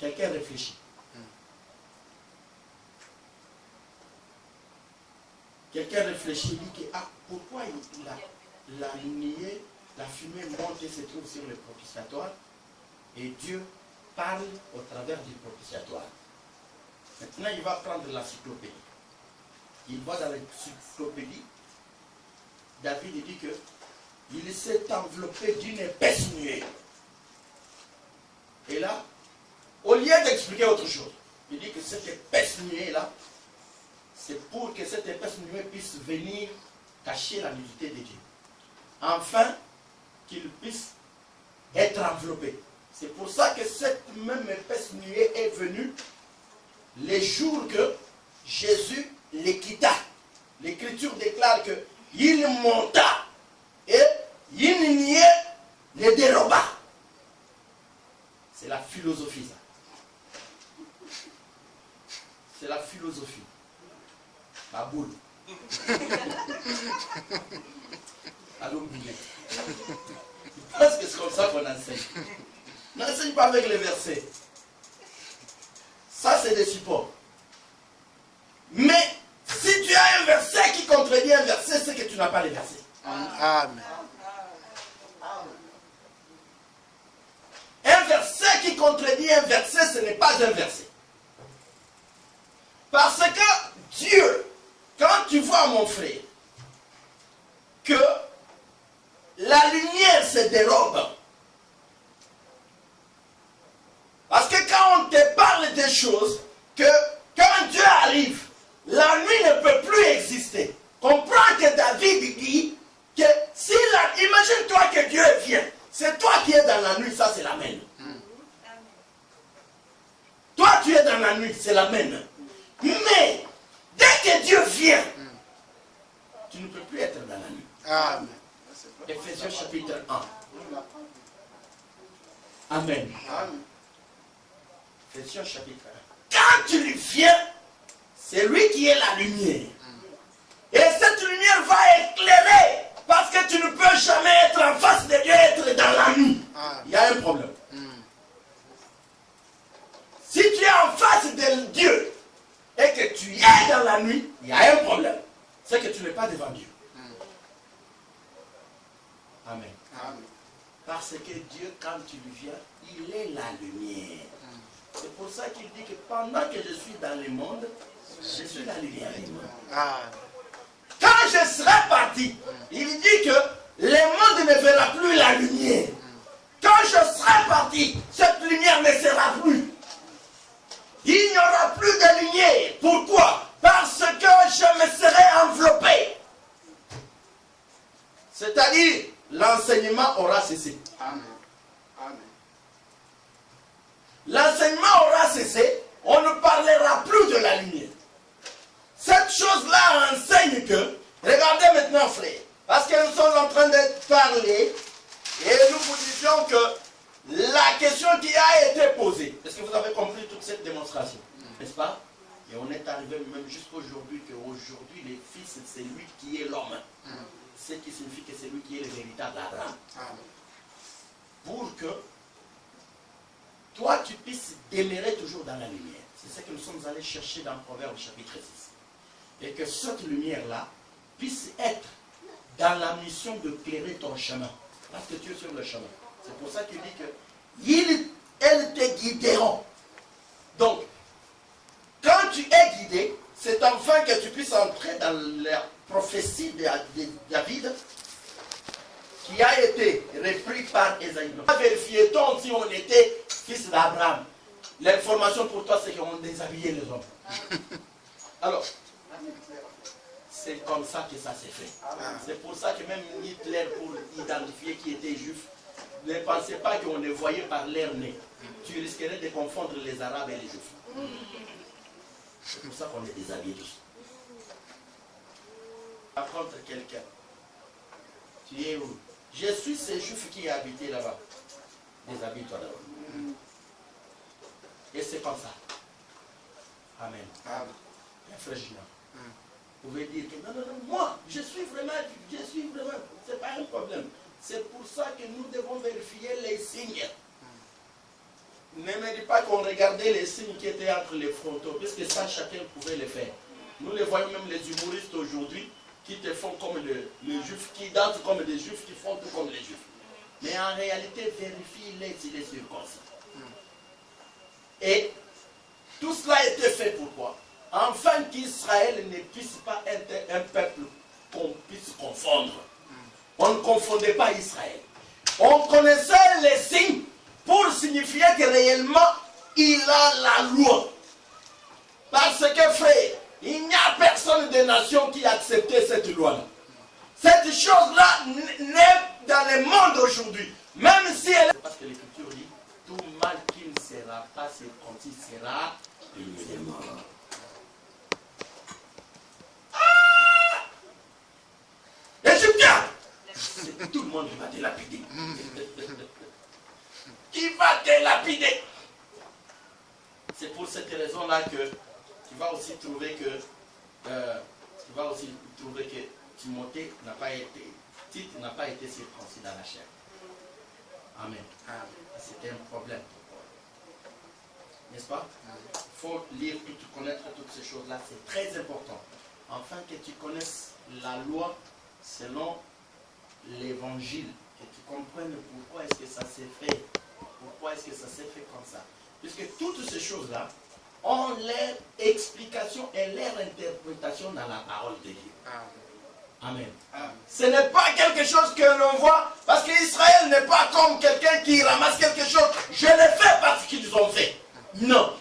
Quelqu'un réfléchit. Quelqu'un réfléchit et dit que pourquoi la lumière, la fumée monte et se trouve sur le propitiatoire et Dieu parle au travers du propitiatoire. Maintenant, il va prendre l'encyclopédie. Il va dans l'encyclopédie. David dit que il s'est enveloppé d'une épaisse nuée. Et là, au lieu d'expliquer autre chose, il dit que cette épaisse nuée-là, c'est pour que cette épaisse nuée puisse venir cacher la nudité de Dieu. Afin qu'il puisse être enveloppé. C'est pour ça que cette même épaisse nuée est venue les jours que Jésus les quitta. L'Écriture déclare qu'il monta et une nuée les déroba. C'est la philosophie, ça. C'est la philosophie. La boule. Allô, Boulet. Je pense que c'est comme ça qu'on enseigne. N'enseigne pas avec les versets. Ça, c'est des supports. Mais, si tu as un verset qui contredit un verset, c'est que tu n'as pas les versets. Amen. Un verset qui contredit un verset, ce n'est pas un verset. Parce que Dieu, quand tu vois, mon frère, que la lumière se dérobe, parce que quand on te parle des choses, que quand Dieu arrive, la nuit ne peut plus exister. Comprends que David dit que si imagine-toi que Dieu vient, c'est toi qui es dans la nuit, ça c'est l'amen. Toi tu es dans la nuit, c'est l'amen. Mais dès que Dieu vient, tu ne peux plus être dans la nuit. Amen. Ephésiens chapitre 1. Amen. Ephésiens chapitre 1. Quand tu lui viens, c'est lui qui est la lumière. Et cette lumière va éclairer. Parce que tu ne peux jamais être en face de Dieu et être dans la nuit. Il y a un problème. Si tu es en face de Dieu et que tu es dans la nuit, il y a un problème. C'est que tu n'es pas devant Dieu. Amen. Parce que Dieu, quand tu lui viens, il est la lumière. C'est pour ça qu'il dit que pendant que je suis dans le monde, je suis la lumière du monde. Quand je serai parti, il dit que le monde ne verra plus la lumière. Quand je serai parti, cette lumière ne sera plus. Il n'y aura plus de lumière. Pourquoi? Parce que je me serai enveloppé. C'est-à-dire, l'enseignement aura cessé. L'enseignement aura cessé. On ne parlera plus de la lumière. Cette chose-là enseigne que, regardez maintenant frère, parce que nous sommes en train de parler, et nous vous disions que la question qui a été posée, est-ce que vous avez compris toute cette démonstration, n'est-ce pas? Et on est arrivé même jusqu'aujourd'hui qu'aujourd'hui, le Fils, c'est lui qui est l'homme. Ce qui signifie que c'est lui qui est le véritable Abraham. Pour que toi, tu puisses demeurer toujours dans la lumière. C'est ce que nous sommes allés chercher dans Proverbe chapitre 6. Et que cette lumière-là puisse être dans la mission de clairer ton chemin. Parce que tu es sur le chemin. C'est pour ça qu'il dit que elles te guideront. Donc, quand tu es guidé, c'est enfin que tu puisses entrer dans la prophétie de David qui a été repris par Esaïe. Vérifiait-on si on était fils d'Abraham? L'information pour toi, c'est qu'on déshabillait les hommes. Alors, c'est comme ça que ça s'est fait. C'est pour ça que même Hitler, pour identifier qui était juif, ne pensait pas qu'on les voyait par l'air nez. Tu risquerais de confondre les Arabes et les Juifs. C'est pour ça qu'on est déshabillés tous. Rencontre quelqu'un. Tu es où? Je suis ce juif qui a habité là-bas. Déshabille-toi d'abord. Et c'est comme ça. Amen. Un frère Gina. Vous pouvez dire que non, moi, je suis vraiment, c'est pas un problème. C'est pour ça que nous devons vérifier les signes. ne me dis pas qu'on regardait les signes qui étaient entre les frontons, puisque ça, chacun pouvait le faire. Nous les voyons même les humoristes aujourd'hui, qui te font comme les juifs, qui dansent comme des juifs, qui font tout comme les juifs. Mais en réalité, vérifie-les s'il est circoncis. Et tout cela a été fait pourquoi? Afin qu'Israël ne puisse pas être un peuple qu'on puisse confondre. On ne confondait pas Israël. On connaissait les signes pour signifier que réellement il a la loi. Parce que frère, il n'y a personne des nations qui a accepté cette loi-là. Cette chose-là n'est dans le monde aujourd'hui. Même si elle est... Parce que l'Écriture dit, tout mal qui ne sera pas circoncis sera humiliant. Égyptien! Tout le monde va te lapider. Qui va te lapider? C'est pour cette raison-là que tu vas aussi trouver que Timothée n'a pas été, Tite n'a pas été circoncis dans la chair. Amen. C'était un problème pour Paul. N'est-ce pas? Il faut lire, connaître toutes ces choses-là, c'est très important. Afin que tu connaisses la loi selon l'évangile, que tu comprennes pourquoi est-ce que ça s'est fait, pourquoi est-ce que ça s'est fait comme ça. Puisque toutes ces choses-là ont leur explication et leur interprétation dans la parole de Dieu. Amen. Ce n'est pas quelque chose que l'on voit, parce qu'Israël n'est pas comme quelqu'un qui ramasse quelque chose. Je l'ai fait parce qu'ils ont fait. Non.